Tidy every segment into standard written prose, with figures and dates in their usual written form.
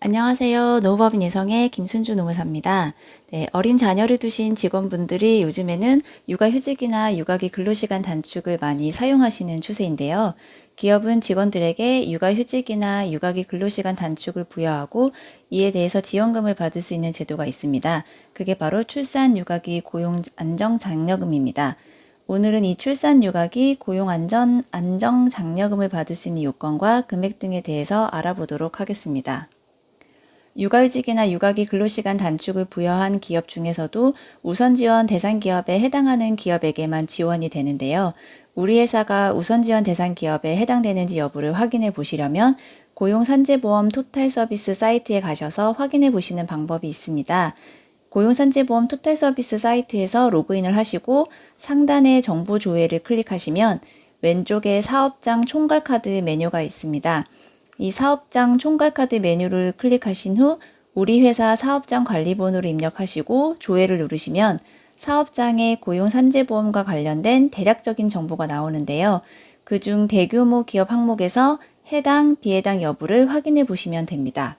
안녕하세요. 노후법인 예성의 김순주 노무사입니다. 네, 어린 자녀를 두신 직원분들이 요즘에는 육아휴직이나 육아기 근로시간 단축을 많이 사용하시는 추세인데요. 기업은 직원들에게 육아휴직이나 육아기 근로시간 단축을 부여하고 이에 대해서 지원금을 받을 수 있는 제도가 있습니다. 그게 바로 출산육아기 고용안정장려금입니다. 오늘은 이 출산육아기 고용안정장려금을 받을 수 있는 요건과 금액 등에 대해서 알아보도록 하겠습니다. 육아휴직이나 육아기 근로시간 단축을 부여한 기업 중에서도 우선지원 대상 기업에 해당하는 기업에게만 지원이 되는데요. 우리 회사가 우선지원 대상 기업에 해당되는지 여부를 확인해 보시려면 고용산재보험 토탈서비스 사이트에 가셔서 확인해 보시는 방법이 있습니다. 고용산재보험 토탈서비스 사이트에서 로그인을 하시고 상단의 정보 조회를 클릭하시면 왼쪽에 사업장 총괄카드 메뉴가 있습니다. 이 사업장 총괄카드 메뉴를 클릭하신 후 우리 회사 사업장 관리번호를 입력하시고 조회를 누르시면 사업장의 고용산재보험과 관련된 대략적인 정보가 나오는데요. 그중 대규모 기업 항목에서 해당, 비해당 여부를 확인해 보시면 됩니다.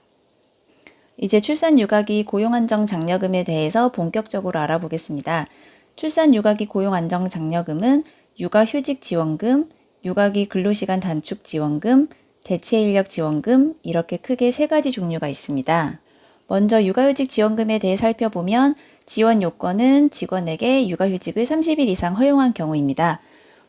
이제 출산육아기 고용안정장려금에 대해서 본격적으로 알아보겠습니다. 출산육아기 고용안정장려금은 육아휴직 지원금, 육아기 근로시간 단축 지원금, 대체인력 지원금 이렇게 크게 세 가지 종류가 있습니다. 먼저 육아휴직 지원금에 대해 살펴보면 지원 요건은 직원에게 육아휴직을 30일 이상 허용한 경우입니다.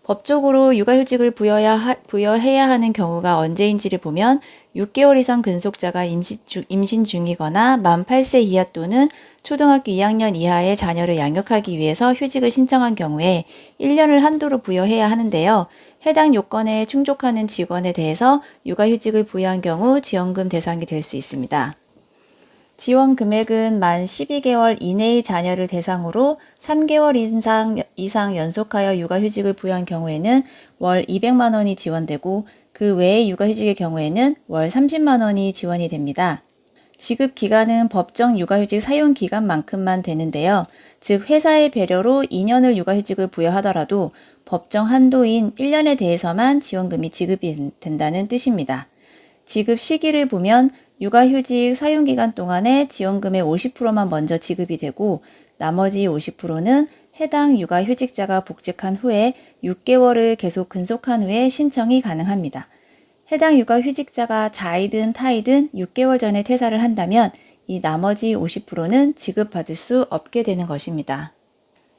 법적으로 육아휴직을 부여해야 하는 경우가 언제인지를 보면 6개월 이상 근속자가 임신 중이거나 만 8세 이하 또는 초등학교 2학년 이하의 자녀를 양육하기 위해서 휴직을 신청한 경우에 1년을 한도로 부여해야 하는데요. 해당 요건에 충족하는 직원에 대해서 육아휴직을 부여한 경우 지원금 대상이 될 수 있습니다. 지원 금액은 만 12개월 이내의 자녀를 대상으로 3개월 이상 연속하여 육아휴직을 부여한 경우에는 월 200만 원이 지원되고 그 외의 육아휴직의 경우에는 월 30만 원이 지원이 됩니다. 지급 기간은 법정 육아휴직 사용 기간만큼만 되는데요. 즉 회사의 배려로 2년을 육아휴직을 부여하더라도 법정 한도인 1년에 대해서만 지원금이 지급이 된다는 뜻입니다. 지급 시기를 보면 육아휴직 사용기간 동안에 지원금의 50%만 먼저 지급이 되고 나머지 50%는 해당 육아휴직자가 복직한 후에 6개월을 계속 근속한 후에 신청이 가능합니다. 해당 육아휴직자가 자이든 타이든 6개월 전에 퇴사를 한다면 이 나머지 50%는 지급받을 수 없게 되는 것입니다.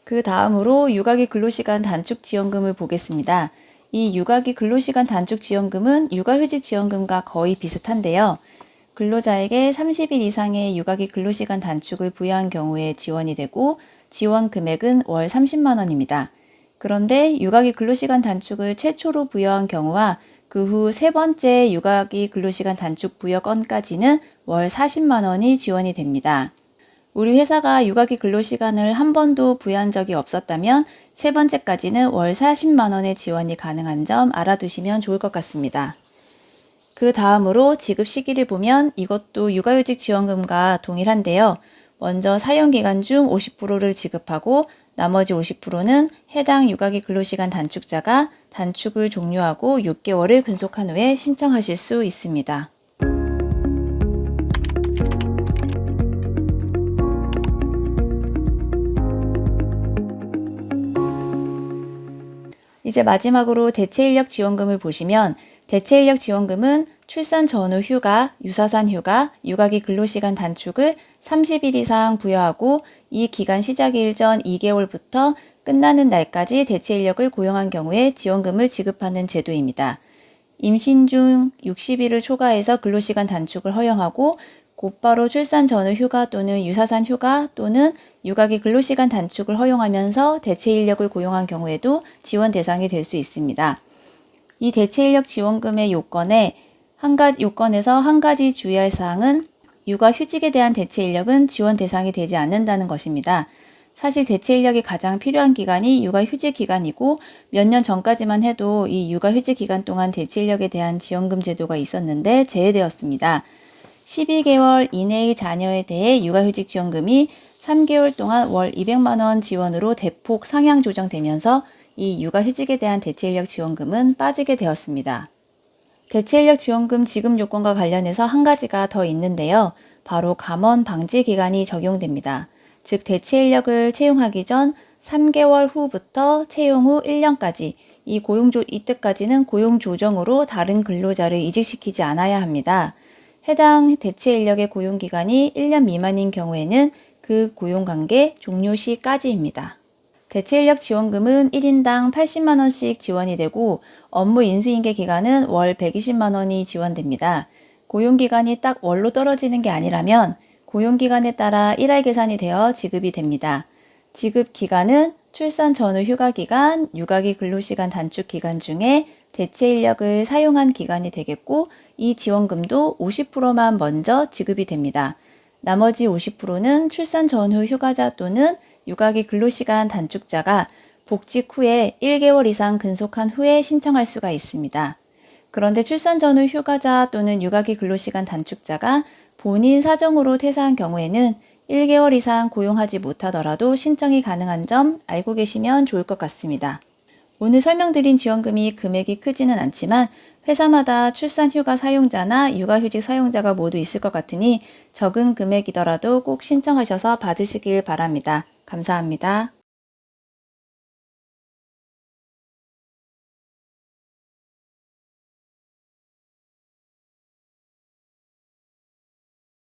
그 다음으로 육아기 근로시간 단축 지원금을 보겠습니다. 이 육아기 근로시간 단축 지원금은 육아휴직 지원금과 거의 비슷한데요. 근로자에게 30일 이상의 육아기 근로시간 단축을 부여한 경우에 지원이 되고 지원 금액은 월 30만 원입니다. 그런데 육아기 근로시간 단축을 최초로 부여한 경우와 그 후 세 번째 육아기 근로시간 단축 부여 건까지는 월 40만 원이 지원이 됩니다. 우리 회사가 육아기 근로시간을 한 번도 부여한 적이 없었다면 세 번째까지는 월 40만 원의 지원이 가능한 점 알아두시면 좋을 것 같습니다. 그 다음으로 지급 시기를 보면 이것도 육아휴직 지원금과 동일한데요. 먼저 사용기간 중 50%를 지급하고 나머지 50%는 해당 육아기 근로시간 단축자가 단축을 종료하고 6개월을 근속한 후에 신청하실 수 있습니다. 이제 마지막으로 대체인력 지원금을 보시면 대체인력 지원금은 출산 전후 휴가, 유사산 휴가, 육아기 근로시간 단축을 30일 이상 부여하고 이 기간 시작일 전 2개월부터 끝나는 날까지 대체인력을 고용한 경우에 지원금을 지급하는 제도입니다. 임신 중 60일을 초과해서 근로시간 단축을 허용하고 곧바로 출산 전후 휴가 또는 유사산 휴가 또는 육아기 근로시간 단축을 허용하면서 대체인력을 고용한 경우에도 지원 대상이 될 수 있습니다. 이 대체인력 지원금의 요건에서 한 가지 주의할 사항은 육아휴직에 대한 대체인력은 지원 대상이 되지 않는다는 것입니다. 사실 대체인력이 가장 필요한 기간이 육아휴직 기간이고 몇 년 전까지만 해도 이 육아휴직 기간 동안 대체인력에 대한 지원금 제도가 있었는데 제외되었습니다. 12개월 이내의 자녀에 대해 육아휴직 지원금이 3개월 동안 월 200만 원 지원으로 대폭 상향 조정되면서 이 육아휴직에 대한 대체인력 지원금은 빠지게 되었습니다. 대체인력 지원금 지급 요건과 관련해서 한 가지가 더 있는데요. 바로 감원 방지 기간이 적용됩니다. 즉 대체인력을 채용하기 전 3개월 후부터 채용 후 1년까지 이때까지는 고용 조정으로 다른 근로자를 이직시키지 않아야 합니다. 해당 대체 인력의 고용 기간이 1년 미만인 경우에는 그 고용 관계 종료 시까지입니다. 대체 인력 지원금은 1인당 80만 원씩 지원이 되고 업무 인수인계 기간은 월 120만 원이 지원됩니다. 고용 기간이 딱 월로 떨어지는 게 아니라면 고용 기간에 따라 일할 계산이 되어 지급이 됩니다. 지급 기간은 출산 전후 휴가 기간, 육아기 근로시간 단축 기간 중에 대체 인력을 사용한 기간이 되겠고 이 지원금도 50%만 먼저 지급이 됩니다. 나머지 50%는 출산 전후 휴가자 또는 육아기 근로시간 단축자가 복직 후에 1개월 이상 근속한 후에 신청할 수가 있습니다. 그런데 출산 전후 휴가자 또는 육아기 근로시간 단축자가 본인 사정으로 퇴사한 경우에는 1개월 이상 고용하지 못하더라도 신청이 가능한 점 알고 계시면 좋을 것 같습니다. 오늘 설명드린 지원금이 금액이 크지는 않지만 회사마다 출산휴가 사용자나 육아휴직 사용자가 모두 있을 것 같으니 적은 금액이더라도 꼭 신청하셔서 받으시길 바랍니다. 감사합니다.